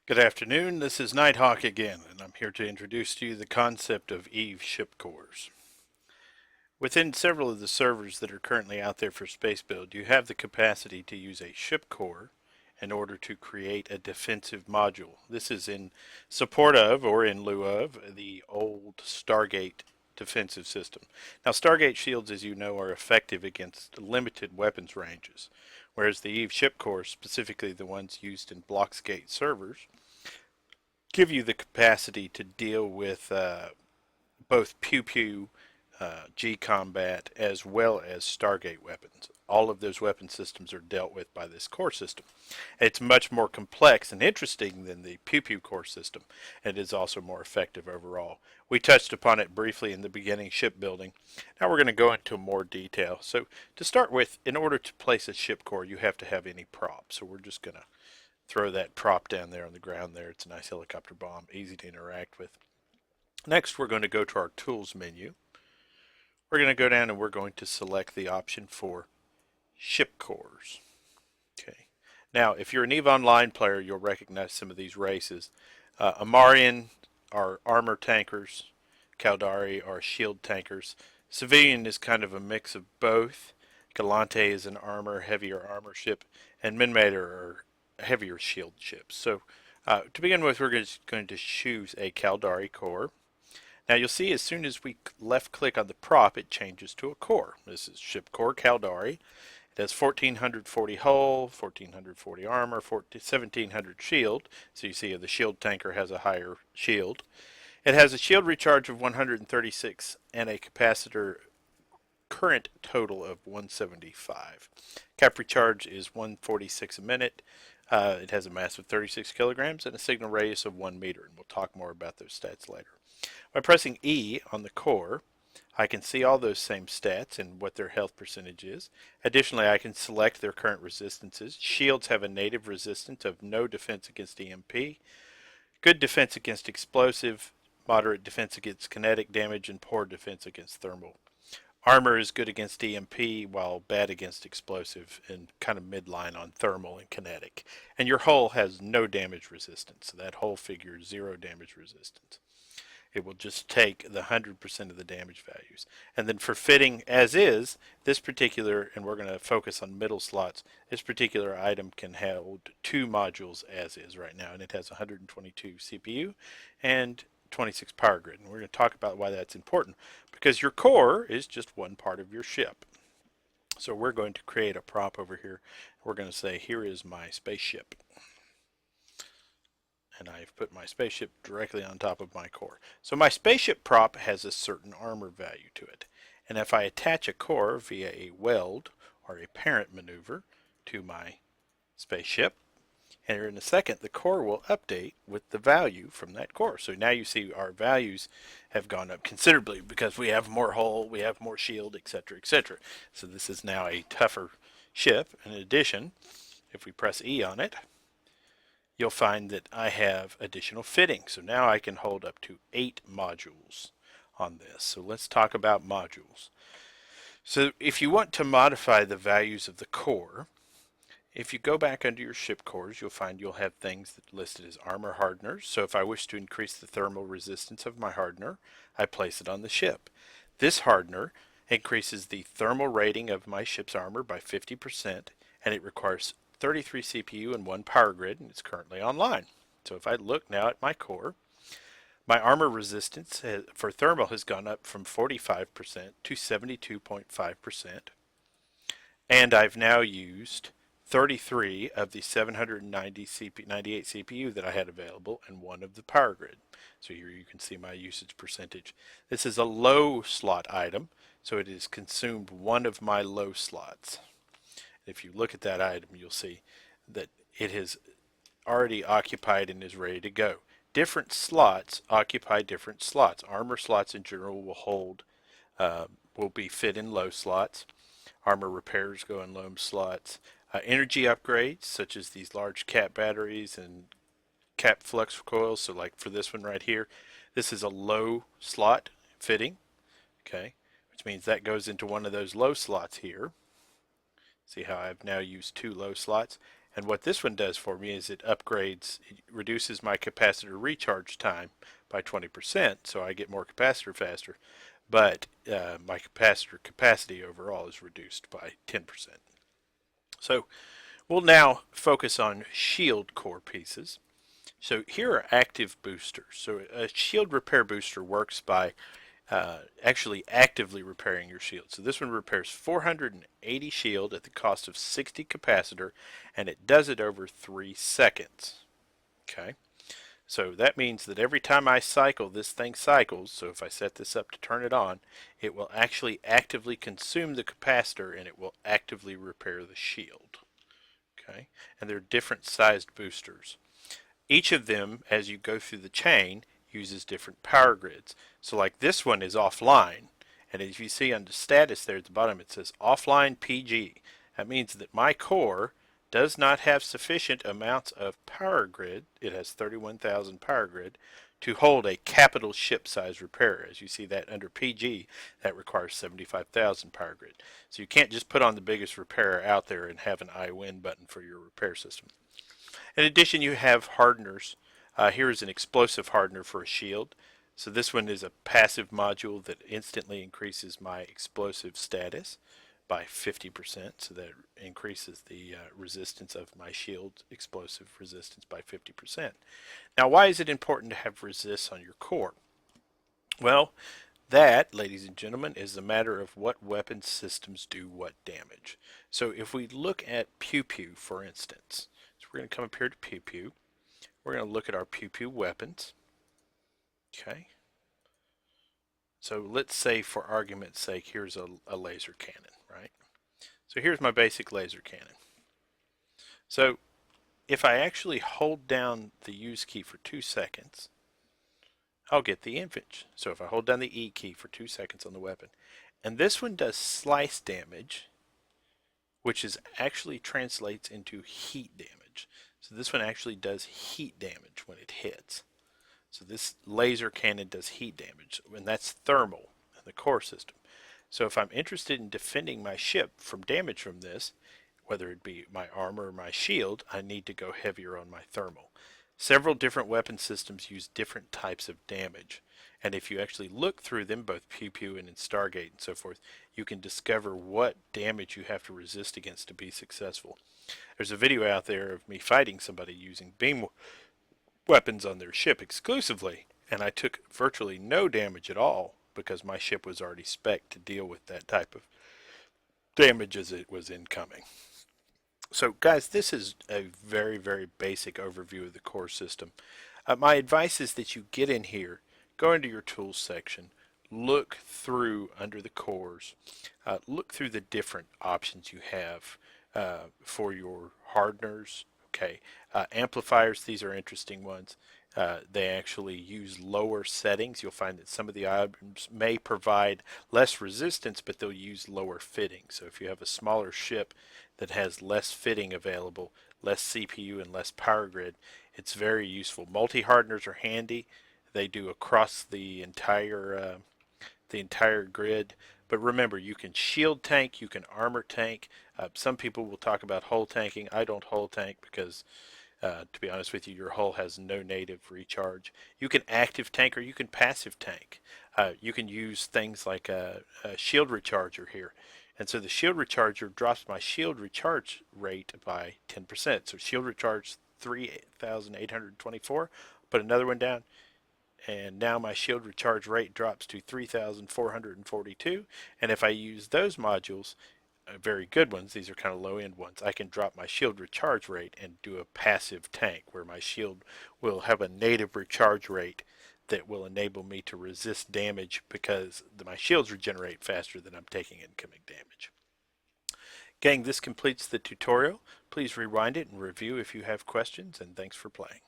Good afternoon, this is Nighthawk again, and I'm here to introduce to you the concept of Eve ship cores. Within several of the servers that are currently out there for Spacebuild, you have the capacity to use a ship core in order to create a defensive module. This is in support of, or in lieu of, the old Stargate defensive system. Now, Stargate shields, as you know, are effective against limited weapons ranges, whereas the Eve ship cores, specifically the ones used in Bloxgate servers, give you the capacity to deal with both pew pew, G combat, as well as Stargate weapons. All of those weapon systems are dealt with by this core system. It's much more complex and interesting than the pew pew core system, and is also more effective overall. We touched upon it briefly in the beginning shipbuilding. Now we're going to go into more detail. So to start with, in order to place a ship core, you have to have any prop. So we're just going to throw that prop down there on the ground there. It's a nice helicopter bomb, easy to interact with. Next, we're going to go to our tools menu. We're going to go down and we're going to select the option for ship cores. Okay. Now, if you're an EVE Online player, you'll recognize some of these races. Amarian are armor tankers. Caldari are shield tankers. Civilian is kind of a mix of both. Galante is an heavier armor ship, and Minmator are heavier shield ships. So to begin with, we're just going to choose a Caldari core. Now you'll see as soon as we left click on the prop, it changes to a core. This is ship core Caldari. It has 1440 hull, 1440 armor, 1700 shield. So you see the shield tanker has a higher shield. It has a shield recharge of 136 and a capacitor current total of 175. Cap recharge is 146 a minute. It has a mass of 36 kilograms and a signal radius of 1 meter, and we'll talk more about those stats later. By pressing E on the core, I can see all those same stats and what their health percentage is. Additionally, I can select their current resistances. Shields have a native resistance of no defense against EMP, good defense against explosive, moderate defense against kinetic damage, and poor defense against thermal. Armor is good against EMP, while bad against explosive, and kind of midline on thermal and kinetic. And your hull has no damage resistance. So that hull figure is zero damage resistance. It will just take the 100% of the damage values. And then for fitting as is, this particular, and we're going to focus on middle slots, this particular item can hold two modules as is right now, and it has 122 CPU and 26 power grid. And we're going to talk about why that's important, because your core is just one part of your ship. So we're going to create a prop over here. We're going to say, here is my spaceship. And I've put my spaceship directly on top of my core. So my spaceship prop has a certain armor value to it. And if I attach a core via a weld or a parent maneuver to my spaceship, and in a second the core will update with the value from that core. So now you see our values have gone up considerably because we have more hull, we have more shield, etc., etc. So this is now a tougher ship. In addition, if we press E on it, you'll find that I have additional fitting. So now I can hold up to 8 modules on this. So let's talk about modules. So if you want to modify the values of the core, if you go back under your ship cores, you'll find you'll have things that listed as armor hardeners. So if I wish to increase the thermal resistance of my hardener, I place it on the ship. This hardener increases the thermal rating of my ship's armor by 50%, and it requires 33 CPU and 1 power grid, and it's currently online. So if I look now at my core, my armor resistance for thermal has gone up from 45% to 72.5%, and I've now used 33 of the 798 CPU that I had available and 1 of the power grid. So here you can see my usage percentage. This is a low slot item, so it has consumed 1 of my low slots. If you look at that item, you'll see that it has already occupied and is ready to go. Different slots occupy different slots. Armor slots in general will be fit in low slots. Armor repairs go in low slots. Energy upgrades, such as these large cap batteries and cap flux coils. So like for this one right here, this is a low slot fitting, okay, which means that goes into one of those low slots here. See how I've now used 2 low slots. And what this one does for me is it reduces my capacitor recharge time by 20%, so I get more capacitor faster, but my capacitor capacity overall is reduced by 10%. So we'll now focus on shield core pieces. So here are active boosters. So a shield repair booster works by actually actively repairing your shield. So this one repairs 480 shield at the cost of 60 capacitor, and it does it over 3 seconds. Okay, so that means that every time I cycle, this thing cycles. So if I set this up to turn it on, it will actually actively consume the capacitor and it will actively repair the shield. Okay, and they're different sized boosters. Each of them, as you go through the chain, uses different power grids. So like this one is offline, and as you see on the status there at the bottom, it says offline PG. That means that my core does not have sufficient amounts of power grid, it has 31,000 power grid, to hold a capital ship size repair. As you see that under PG, that requires 75,000 power grid. So you can't just put on the biggest repair out there and have an I win button for your repair system. In addition, you have hardeners. Here is an explosive hardener for a shield. So this one is a passive module that instantly increases my explosive status by 50%. So that increases the resistance of my shield explosive resistance by 50%. Now, why is it important to have resists on your core? Well, that, ladies and gentlemen, is a matter of what weapon systems do what damage. So if we look at Pew Pew, for instance, so we're going to come up here to Pew Pew. We're going to look at our Pew Pew weapons. Okay. So let's say, for argument's sake, here's a laser cannon, right? So here's my basic laser cannon. So if I actually hold down the use key for 2 seconds, I'll get the image. So if I hold down the E key for 2 seconds on the weapon, and this one does slice damage, which is actually translates into heat damage. So this one actually does heat damage when it hits. So this laser cannon does heat damage, and that's thermal in the core system. So if I'm interested in defending my ship from damage from this, whether it be my armor or my shield, I need to go heavier on my thermal. Several different weapon systems use different types of damage, and if you actually look through them, both Pew Pew and in Stargate and so forth, you can discover what damage you have to resist against to be successful. There's a video out there of me fighting somebody using beam weapons on their ship exclusively, and I took virtually no damage at all because my ship was already spec'd to deal with that type of damage as it was incoming. So guys, this is a very, very basic overview of the core system. My advice is that you get in here, go into your tools section, look through under the cores, look through the different options you have for your hardeners. Okay, amplifiers, these are interesting ones. They actually use lower settings. You'll find that some of the items may provide less resistance, but they'll use lower fitting. So if you have a smaller ship that has less fitting available, less CPU and less power grid, it's very useful. Multi-hardeners are handy. They do across the entire grid. But remember, you can shield tank, you can armor tank. Some people will talk about hull tanking. I don't hull tank because, to be honest with you, your hull has no native recharge. You can active tank or you can passive tank. You can use things like a shield recharger here. And so the shield recharger drops my shield recharge rate by 10%. So shield recharge 3,824. Put another one down, and now my shield recharge rate drops to 3,442. And if I use those modules, very good ones, these are kind of low end ones, I can drop my shield recharge rate and do a passive tank where my shield will have a native recharge rate that will enable me to resist damage because my shields regenerate faster than I'm taking incoming damage. Gang, this completes the tutorial. Please rewind it and review if you have questions, and thanks for playing.